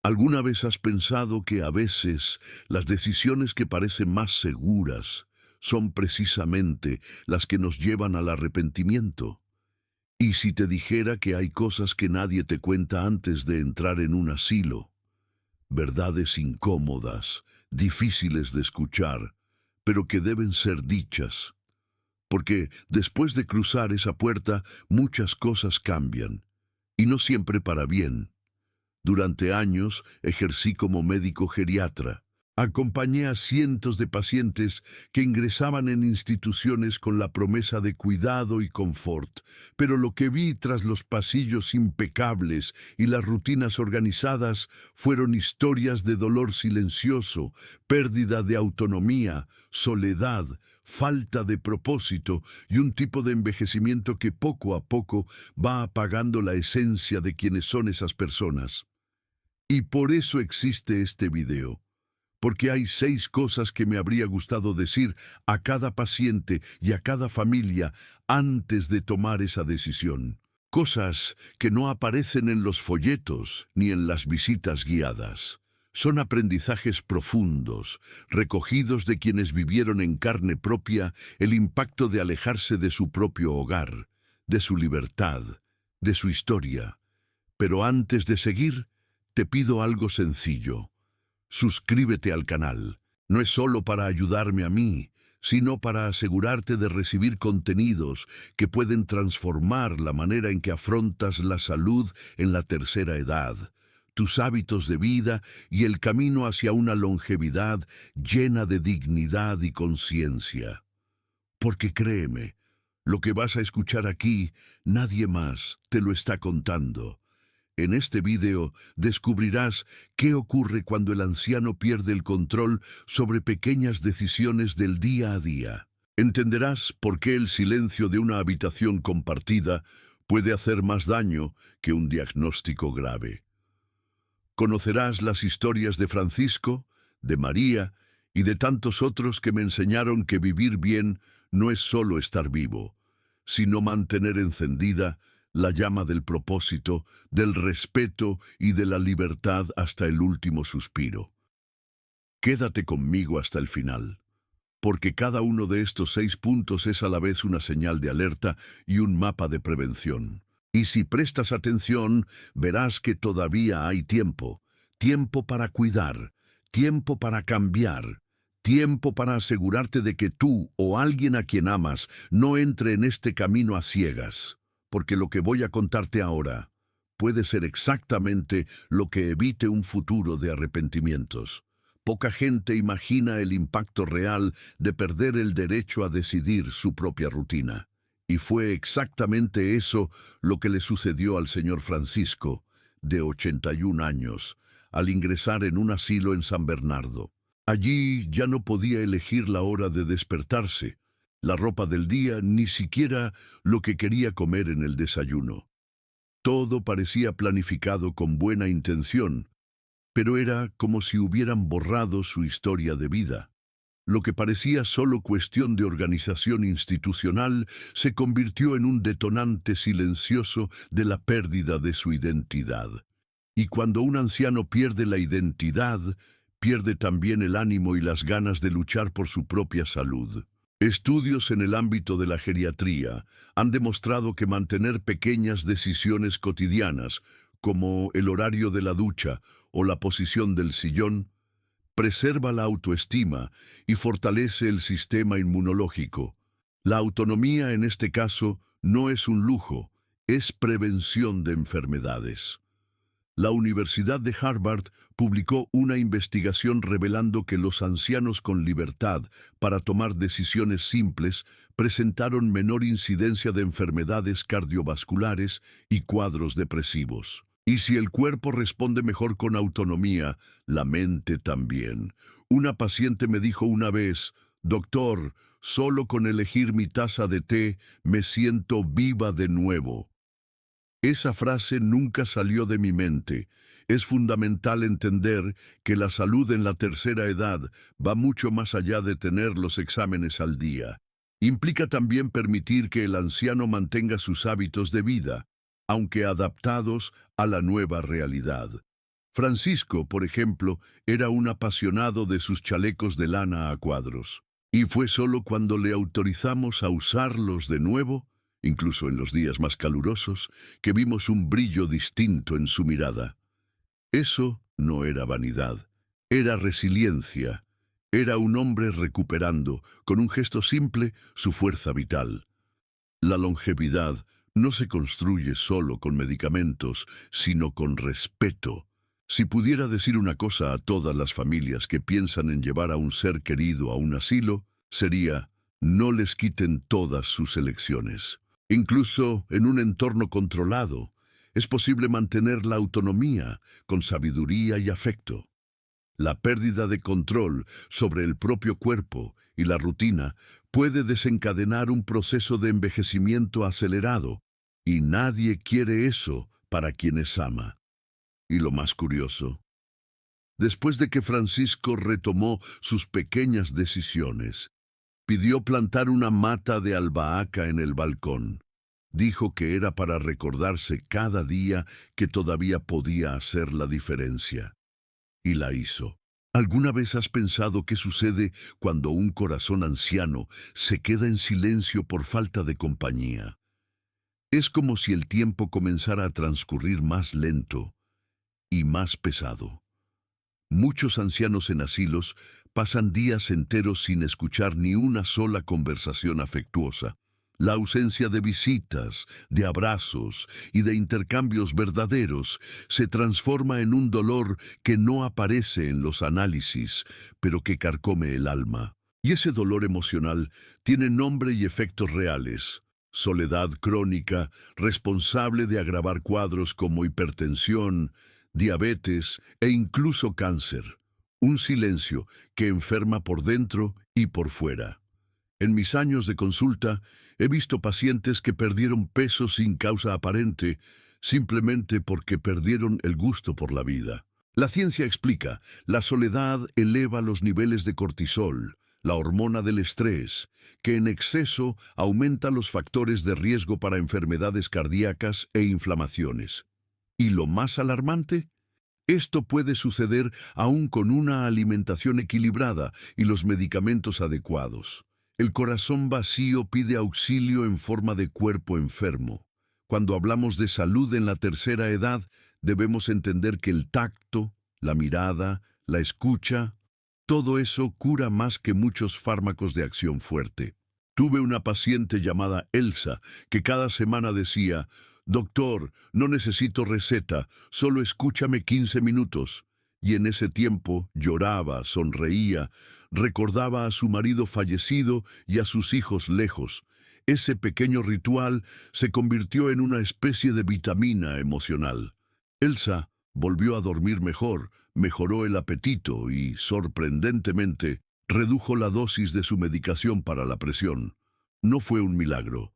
¿Alguna vez has pensado que a veces las decisiones que parecen más seguras son precisamente las que nos llevan al arrepentimiento? ¿Y si te dijera que hay cosas que nadie te cuenta antes de entrar en un asilo? Verdades incómodas, difíciles de escuchar, pero que deben ser dichas. Porque después de cruzar esa puerta, muchas cosas cambian, y no siempre para bien. Durante años ejercí como médico geriatra. Acompañé a cientos de pacientes que ingresaban en instituciones con la promesa de cuidado y confort, pero lo que vi tras los pasillos impecables y las rutinas organizadas fueron historias de dolor silencioso, pérdida de autonomía, soledad, falta de propósito y un tipo de envejecimiento que poco a poco va apagando la esencia de quienes son esas personas. Y por eso existe este video, porque hay 6 cosas que me habría gustado decir a cada paciente y a cada familia antes de tomar esa decisión. Cosas que no aparecen en los folletos ni en las visitas guiadas. Son aprendizajes profundos, recogidos de quienes vivieron en carne propia el impacto de alejarse de su propio hogar, de su libertad, de su historia. Pero antes de seguir, te pido algo sencillo. Suscríbete al canal. No es solo para ayudarme a mí, sino para asegurarte de recibir contenidos que pueden transformar la manera en que afrontas la salud en la tercera edad, tus hábitos de vida y el camino hacia una longevidad llena de dignidad y conciencia. Porque créeme, lo que vas a escuchar aquí, nadie más te lo está contando. En este video descubrirás qué ocurre cuando el anciano pierde el control sobre pequeñas decisiones del día a día. Entenderás por qué el silencio de una habitación compartida puede hacer más daño que un diagnóstico grave. Conocerás las historias de Francisco, de María y de tantos otros que me enseñaron que vivir bien no es solo estar vivo, sino mantener encendida la llama del propósito, del respeto y de la libertad hasta el último suspiro. Quédate conmigo hasta el final, porque cada uno de estos 6 puntos es a la vez una señal de alerta y un mapa de prevención. Y si prestas atención, verás que todavía hay tiempo, tiempo para cuidar, tiempo para cambiar, tiempo para asegurarte de que tú o alguien a quien amas no entre en este camino a ciegas. Porque lo que voy a contarte ahora puede ser exactamente lo que evite un futuro de arrepentimientos. Poca gente imagina el impacto real de perder el derecho a decidir su propia rutina. Y fue exactamente eso lo que le sucedió al señor Francisco, de 81 años, al ingresar en un asilo en San Bernardo. Allí ya no podía elegir la hora de despertarse, la ropa del día, ni siquiera lo que quería comer en el desayuno. Todo parecía planificado con buena intención, pero era como si hubieran borrado su historia de vida. Lo que parecía solo cuestión de organización institucional se convirtió en un detonante silencioso de la pérdida de su identidad. Y cuando un anciano pierde la identidad, pierde también el ánimo y las ganas de luchar por su propia salud. Estudios en el ámbito de la geriatría han demostrado que mantener pequeñas decisiones cotidianas, como el horario de la ducha o la posición del sillón, preserva la autoestima y fortalece el sistema inmunológico. La autonomía en este caso no es un lujo, es prevención de enfermedades. La Universidad de Harvard publicó una investigación revelando que los ancianos con libertad para tomar decisiones simples presentaron menor incidencia de enfermedades cardiovasculares y cuadros depresivos. Y si el cuerpo responde mejor con autonomía, la mente también. Una paciente me dijo una vez: «Doctor, solo con elegir mi taza de té me siento viva de nuevo». Esa frase nunca salió de mi mente. Es fundamental entender que la salud en la tercera edad va mucho más allá de tener los exámenes al día. Implica también permitir que el anciano mantenga sus hábitos de vida, aunque adaptados a la nueva realidad. Francisco, por ejemplo, era un apasionado de sus chalecos de lana a cuadros. Y fue solo cuando le autorizamos a usarlos de nuevo, incluso en los días más calurosos, que vimos un brillo distinto en su mirada. Eso no era vanidad, era resiliencia. Era un hombre recuperando, con un gesto simple, su fuerza vital. La longevidad no se construye solo con medicamentos, sino con respeto. Si pudiera decir una cosa a todas las familias que piensan en llevar a un ser querido a un asilo, sería: no les quiten todas sus elecciones. Incluso en un entorno controlado, es posible mantener la autonomía con sabiduría y afecto. La pérdida de control sobre el propio cuerpo y la rutina puede desencadenar un proceso de envejecimiento acelerado, y nadie quiere eso para quienes ama. Y lo más curioso, después de que Francisco retomó sus pequeñas decisiones, pidió plantar una mata de albahaca en el balcón. Dijo que era para recordarse cada día que todavía podía hacer la diferencia. Y la hizo. ¿Alguna vez has pensado qué sucede cuando un corazón anciano se queda en silencio por falta de compañía? Es como si el tiempo comenzara a transcurrir más lento y más pesado. Muchos ancianos en asilos pasan días enteros sin escuchar ni una sola conversación afectuosa. La ausencia de visitas, de abrazos y de intercambios verdaderos se transforma en un dolor que no aparece en los análisis, pero que carcome el alma. Y ese dolor emocional tiene nombre y efectos reales. Soledad crónica, responsable de agravar cuadros como hipertensión, diabetes e incluso cáncer. Un silencio que enferma por dentro y por fuera. En mis años de consulta, he visto pacientes que perdieron peso sin causa aparente, simplemente porque perdieron el gusto por la vida. La ciencia explica: la soledad eleva los niveles de cortisol, la hormona del estrés, que en exceso aumenta los factores de riesgo para enfermedades cardíacas e inflamaciones. Y lo más alarmante, esto puede suceder aún con una alimentación equilibrada y los medicamentos adecuados. El corazón vacío pide auxilio en forma de cuerpo enfermo. Cuando hablamos de salud en la tercera edad, debemos entender que el tacto, la mirada, la escucha, todo eso cura más que muchos fármacos de acción fuerte. Tuve una paciente llamada Elsa que cada semana decía: «Doctor, no necesito receta, solo escúchame 15 minutos». Y en ese tiempo lloraba, sonreía, recordaba a su marido fallecido y a sus hijos lejos. Ese pequeño ritual se convirtió en una especie de vitamina emocional. Elsa volvió a dormir mejor, mejoró el apetito y, sorprendentemente, redujo la dosis de su medicación para la presión. No fue un milagro.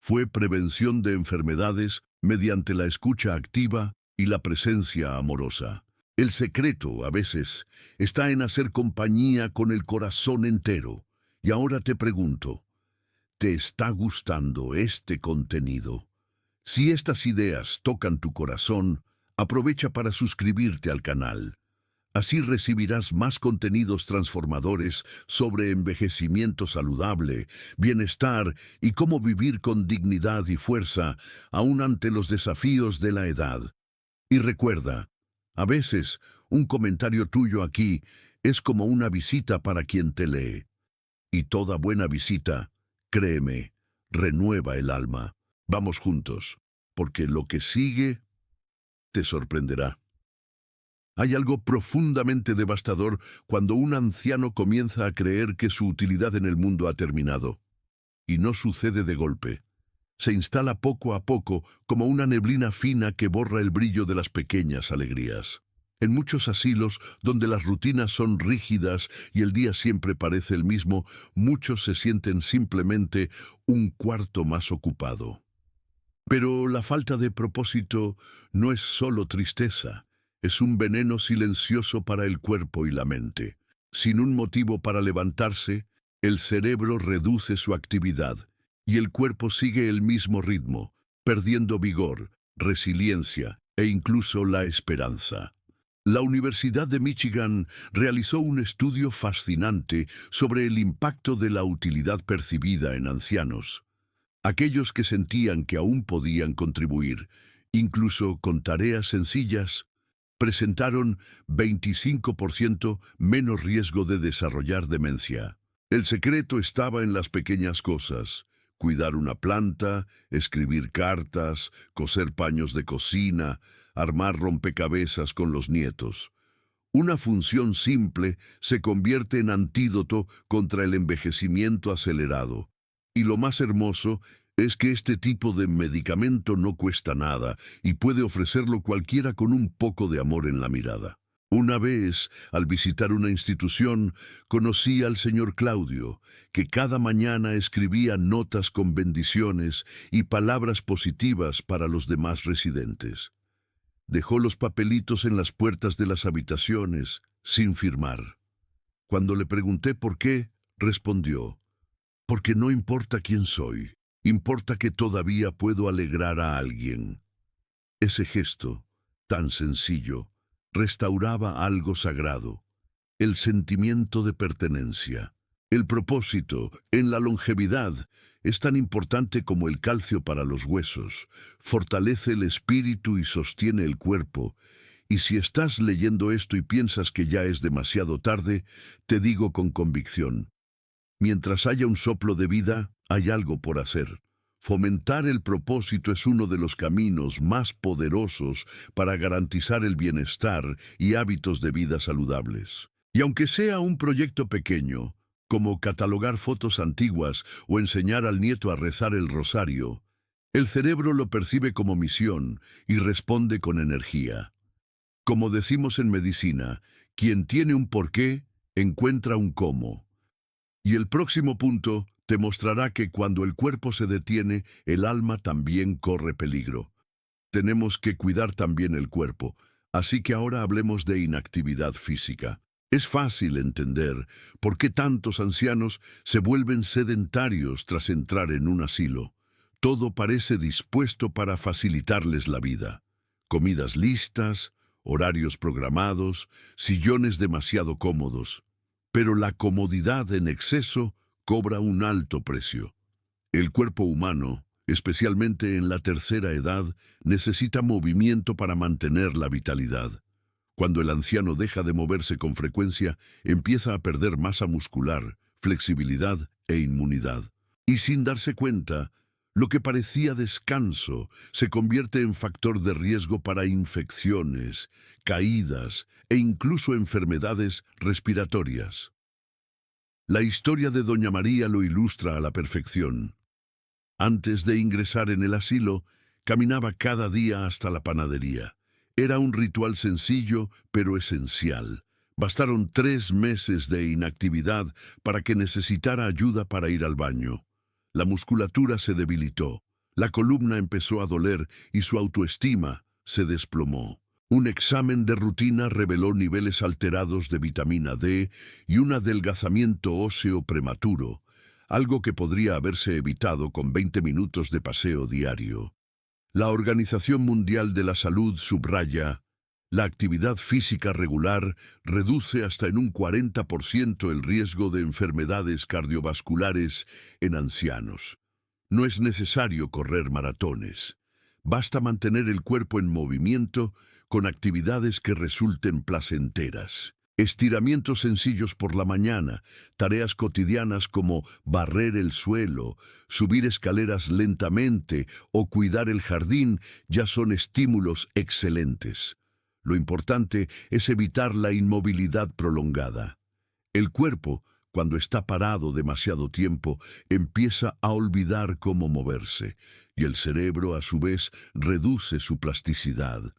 Fue prevención de enfermedades mediante la escucha activa y la presencia amorosa. El secreto, a veces, está en hacer compañía con el corazón entero. Y ahora te pregunto, ¿te está gustando este contenido? Si estas ideas tocan tu corazón, aprovecha para suscribirte al canal. Así recibirás más contenidos transformadores sobre envejecimiento saludable, bienestar y cómo vivir con dignidad y fuerza, aún ante los desafíos de la edad. Y recuerda, a veces, un comentario tuyo aquí es como una visita para quien te lee. Y toda buena visita, créeme, renueva el alma. Vamos juntos, porque lo que sigue te sorprenderá. Hay algo profundamente devastador cuando un anciano comienza a creer que su utilidad en el mundo ha terminado. Y no sucede de golpe. Se instala poco a poco como una neblina fina que borra el brillo de las pequeñas alegrías. En muchos asilos, donde las rutinas son rígidas y el día siempre parece el mismo, muchos se sienten simplemente un cuarto más ocupado. Pero la falta de propósito no es solo tristeza, es un veneno silencioso para el cuerpo y la mente. Sin un motivo para levantarse, el cerebro reduce su actividad y el cuerpo sigue el mismo ritmo, perdiendo vigor, resiliencia e incluso la esperanza. La Universidad de Michigan realizó un estudio fascinante sobre el impacto de la utilidad percibida en ancianos. Aquellos que sentían que aún podían contribuir, incluso con tareas sencillas, presentaron 25% menos riesgo de desarrollar demencia. El secreto estaba en las pequeñas cosas: cuidar una planta, escribir cartas, coser paños de cocina, armar rompecabezas con los nietos. Una función simple se convierte en antídoto contra el envejecimiento acelerado. Y lo más hermoso es que este tipo de medicamento no cuesta nada y puede ofrecerlo cualquiera con un poco de amor en la mirada. Una vez, al visitar una institución, conocí al señor Claudio, que cada mañana escribía notas con bendiciones y palabras positivas para los demás residentes. Dejó los papelitos en las puertas de las habitaciones, sin firmar. Cuando le pregunté por qué, respondió: «Porque no importa quién soy, importa que todavía puedo alegrar a alguien». Ese gesto, tan sencillo, restauraba algo sagrado: el sentimiento de pertenencia. El propósito, en la longevidad, es tan importante como el calcio para los huesos. Fortalece el espíritu y sostiene el cuerpo. Y si estás leyendo esto y piensas que ya es demasiado tarde, te digo con convicción: mientras haya un soplo de vida, hay algo por hacer. Fomentar el propósito es uno de los caminos más poderosos para garantizar el bienestar y hábitos de vida saludables. Y aunque sea un proyecto pequeño, como catalogar fotos antiguas o enseñar al nieto a rezar el rosario, el cerebro lo percibe como misión y responde con energía. Como decimos en medicina, quien tiene un porqué, encuentra un cómo. Y el próximo punto te mostrará que cuando el cuerpo se detiene, el alma también corre peligro. Tenemos que cuidar también el cuerpo, así que ahora hablemos de inactividad física. Es fácil entender por qué tantos ancianos se vuelven sedentarios tras entrar en un asilo. Todo parece dispuesto para facilitarles la vida. Comidas listas, horarios programados, sillones demasiado cómodos. Pero la comodidad en exceso cobra un alto precio. El cuerpo humano, especialmente en la tercera edad, necesita movimiento para mantener la vitalidad. Cuando el anciano deja de moverse con frecuencia, empieza a perder masa muscular, flexibilidad e inmunidad. Y sin darse cuenta, lo que parecía descanso se convierte en factor de riesgo para infecciones, caídas e incluso enfermedades respiratorias. La historia de Doña María lo ilustra a la perfección. Antes de ingresar en el asilo, caminaba cada día hasta la panadería. Era un ritual sencillo, pero esencial. Bastaron 3 meses de inactividad para que necesitara ayuda para ir al baño. La musculatura se debilitó, la columna empezó a doler y su autoestima se desplomó. Un examen de rutina reveló niveles alterados de vitamina D y un adelgazamiento óseo prematuro, algo que podría haberse evitado con 20 minutos de paseo diario. La Organización Mundial de la Salud subraya: la actividad física regular reduce hasta en un 40% el riesgo de enfermedades cardiovasculares en ancianos. No es necesario correr maratones. Basta mantener el cuerpo en movimiento con actividades que resulten placenteras. Estiramientos sencillos por la mañana, tareas cotidianas como barrer el suelo, subir escaleras lentamente o cuidar el jardín ya son estímulos excelentes. Lo importante es evitar la inmovilidad prolongada. El cuerpo, cuando está parado demasiado tiempo, empieza a olvidar cómo moverse, y el cerebro, a su vez, reduce su plasticidad.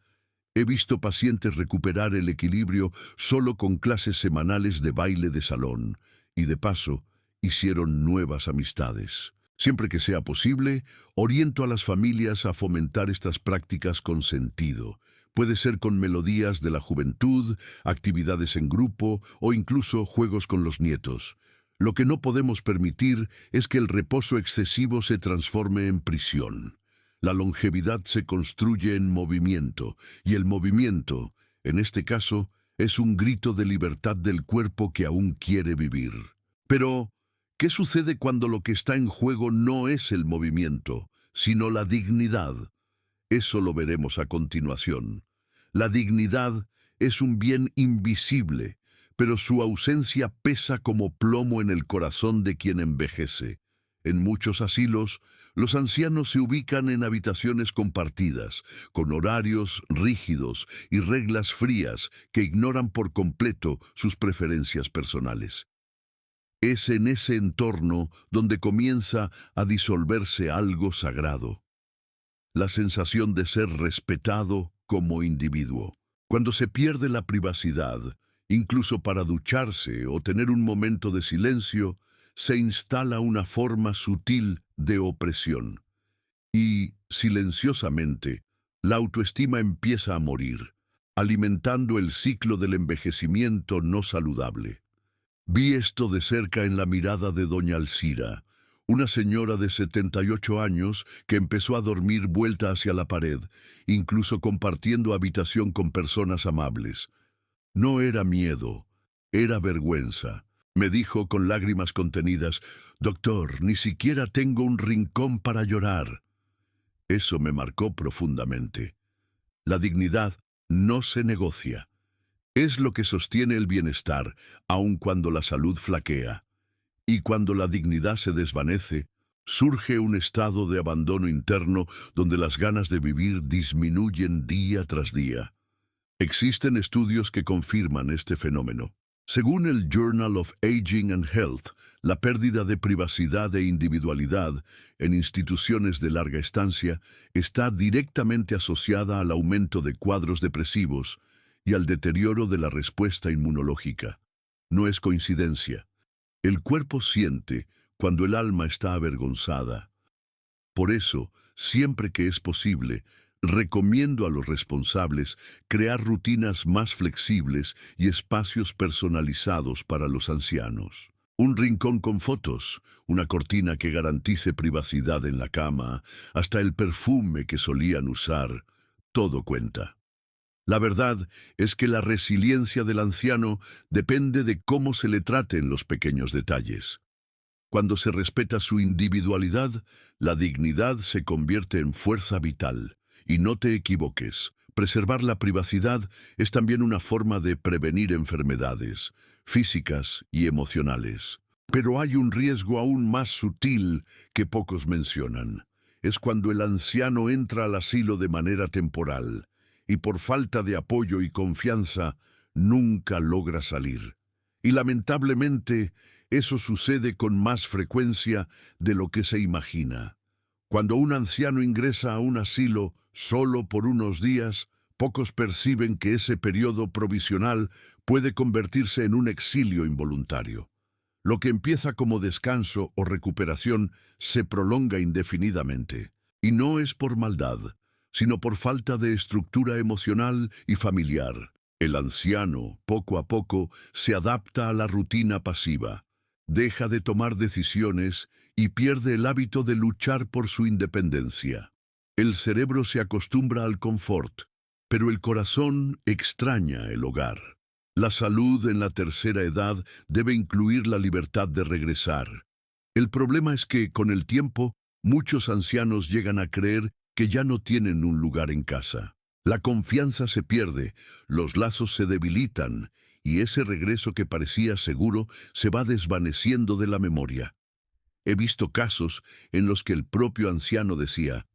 He visto pacientes recuperar el equilibrio solo con clases semanales de baile de salón, y de paso, hicieron nuevas amistades. Siempre que sea posible, oriento a las familias a fomentar estas prácticas con sentido. Puede ser con melodías de la juventud, actividades en grupo o incluso juegos con los nietos. Lo que no podemos permitir es que el reposo excesivo se transforme en prisión. La longevidad se construye en movimiento, y el movimiento En este caso, es un grito de libertad del cuerpo que aún quiere vivir. Pero, ¿qué sucede cuando lo que está en juego no es el movimiento, sino la dignidad? Eso lo veremos a continuación. La dignidad es un bien invisible, pero su ausencia pesa como plomo en el corazón de quien envejece. En muchos asilos, los ancianos se ubican en habitaciones compartidas, con horarios rígidos y reglas frías que ignoran por completo sus preferencias personales. Es en ese entorno donde comienza a disolverse algo sagrado, la sensación de ser respetado como individuo. Cuando se pierde la privacidad, incluso para ducharse o tener un momento de silencio, se instala una forma sutil de opresión. Y, silenciosamente, la autoestima empieza a morir, alimentando el ciclo del envejecimiento no saludable. Vi esto de cerca en la mirada de doña Alcira, una señora de 78 años que empezó a dormir vuelta hacia la pared, incluso compartiendo habitación con personas amables. No era miedo, era vergüenza. Me dijo con lágrimas contenidas: «Doctor, ni siquiera tengo un rincón para llorar». Eso me marcó profundamente. La dignidad no se negocia. Es lo que sostiene el bienestar, aun cuando la salud flaquea. Y cuando la dignidad se desvanece, surge un estado de abandono interno donde las ganas de vivir disminuyen día tras día. Existen estudios que confirman este fenómeno. Según el Journal of Aging and Health, la pérdida de privacidad e individualidad en instituciones de larga estancia está directamente asociada al aumento de cuadros depresivos y al deterioro de la respuesta inmunológica. No es coincidencia. El cuerpo siente cuando el alma está avergonzada. Por eso, siempre que es posible, recomiendo a los responsables crear rutinas más flexibles y espacios personalizados para los ancianos. Un rincón con fotos, una cortina que garantice privacidad en la cama, hasta el perfume que solían usar, todo cuenta. La verdad es que la resiliencia del anciano depende de cómo se le trate en los pequeños detalles. Cuando se respeta su individualidad, la dignidad se convierte en fuerza vital. Y no te equivoques, preservar la privacidad es también una forma de prevenir enfermedades físicas y emocionales. Pero hay un riesgo aún más sutil que pocos mencionan. Es cuando el anciano entra al asilo de manera temporal y por falta de apoyo y confianza nunca logra salir. Y lamentablemente eso sucede con más frecuencia de lo que se imagina. Cuando un anciano ingresa a un asilo solo por unos días, pocos perciben que ese periodo provisional puede convertirse en un exilio involuntario. Lo que empieza como descanso o recuperación se prolonga indefinidamente. Y no es por maldad, sino por falta de estructura emocional y familiar. El anciano, poco a poco, se adapta a la rutina pasiva, deja de tomar decisiones y pierde el hábito de luchar por su independencia. El cerebro se acostumbra al confort, pero el corazón extraña el hogar. La salud en la tercera edad debe incluir la libertad de regresar. El problema es que, con el tiempo, muchos ancianos llegan a creer que ya no tienen un lugar en casa. La confianza se pierde, los lazos se debilitan, y ese regreso que parecía seguro se va desvaneciendo de la memoria. He visto casos en los que el propio anciano decía: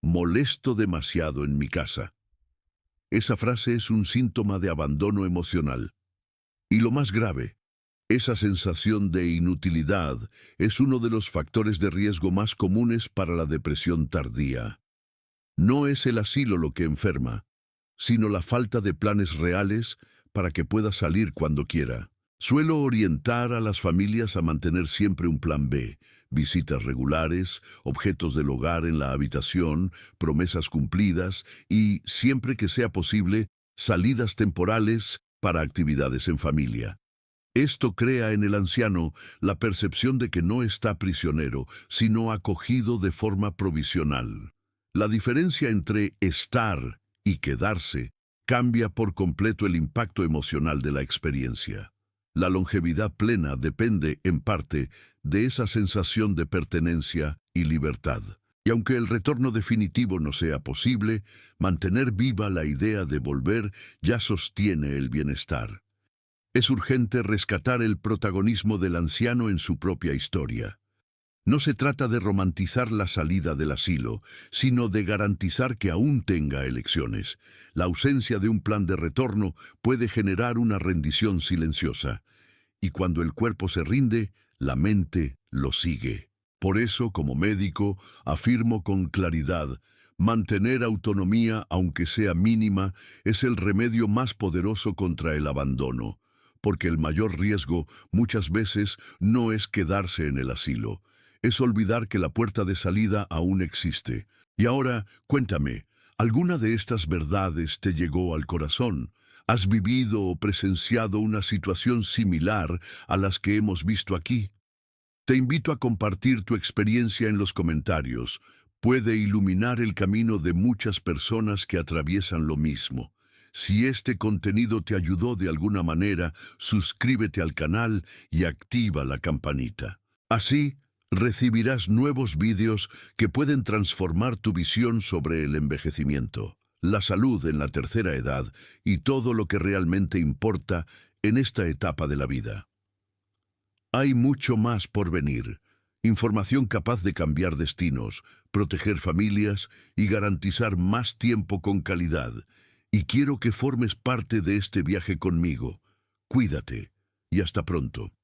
«Molesto demasiado en mi casa». Esa frase es un síntoma de abandono emocional. Y lo más grave, esa sensación de inutilidad es uno de los factores de riesgo más comunes para la depresión tardía. No es el asilo lo que enferma, sino la falta de planes reales para que pueda salir cuando quiera. Suelo orientar a las familias a mantener siempre un plan B, visitas regulares, objetos del hogar en la habitación, promesas cumplidas y, siempre que sea posible, salidas temporales para actividades en familia. Esto crea en el anciano la percepción de que no está prisionero, sino acogido de forma provisional. La diferencia entre estar y quedarse cambia por completo el impacto emocional de la experiencia. La longevidad plena depende, en parte, de esa sensación de pertenencia y libertad. Y aunque el retorno definitivo no sea posible, mantener viva la idea de volver ya sostiene el bienestar. Es urgente rescatar el protagonismo del anciano en su propia historia. No se trata de romantizar la salida del asilo, sino de garantizar que aún tenga elecciones. La ausencia de un plan de retorno puede generar una rendición silenciosa. Y cuando el cuerpo se rinde, la mente lo sigue. Por eso, como médico, afirmo con claridad, mantener autonomía, aunque sea mínima, es el remedio más poderoso contra el abandono, porque el mayor riesgo muchas veces no es quedarse en el asilo, es olvidar que la puerta de salida aún existe. Y ahora, cuéntame, ¿alguna de estas verdades te llegó al corazón? ¿Has vivido o presenciado una situación similar a las que hemos visto aquí? Te invito a compartir tu experiencia en los comentarios. Puede iluminar el camino de muchas personas que atraviesan lo mismo. Si este contenido te ayudó de alguna manera, suscríbete al canal y activa la campanita. Así, recibirás nuevos vídeos que pueden transformar tu visión sobre el envejecimiento, la salud en la tercera edad y todo lo que realmente importa en esta etapa de la vida. Hay mucho más por venir. Información capaz de cambiar destinos, proteger familias y garantizar más tiempo con calidad. Y quiero que formes parte de este viaje conmigo. Cuídate y hasta pronto.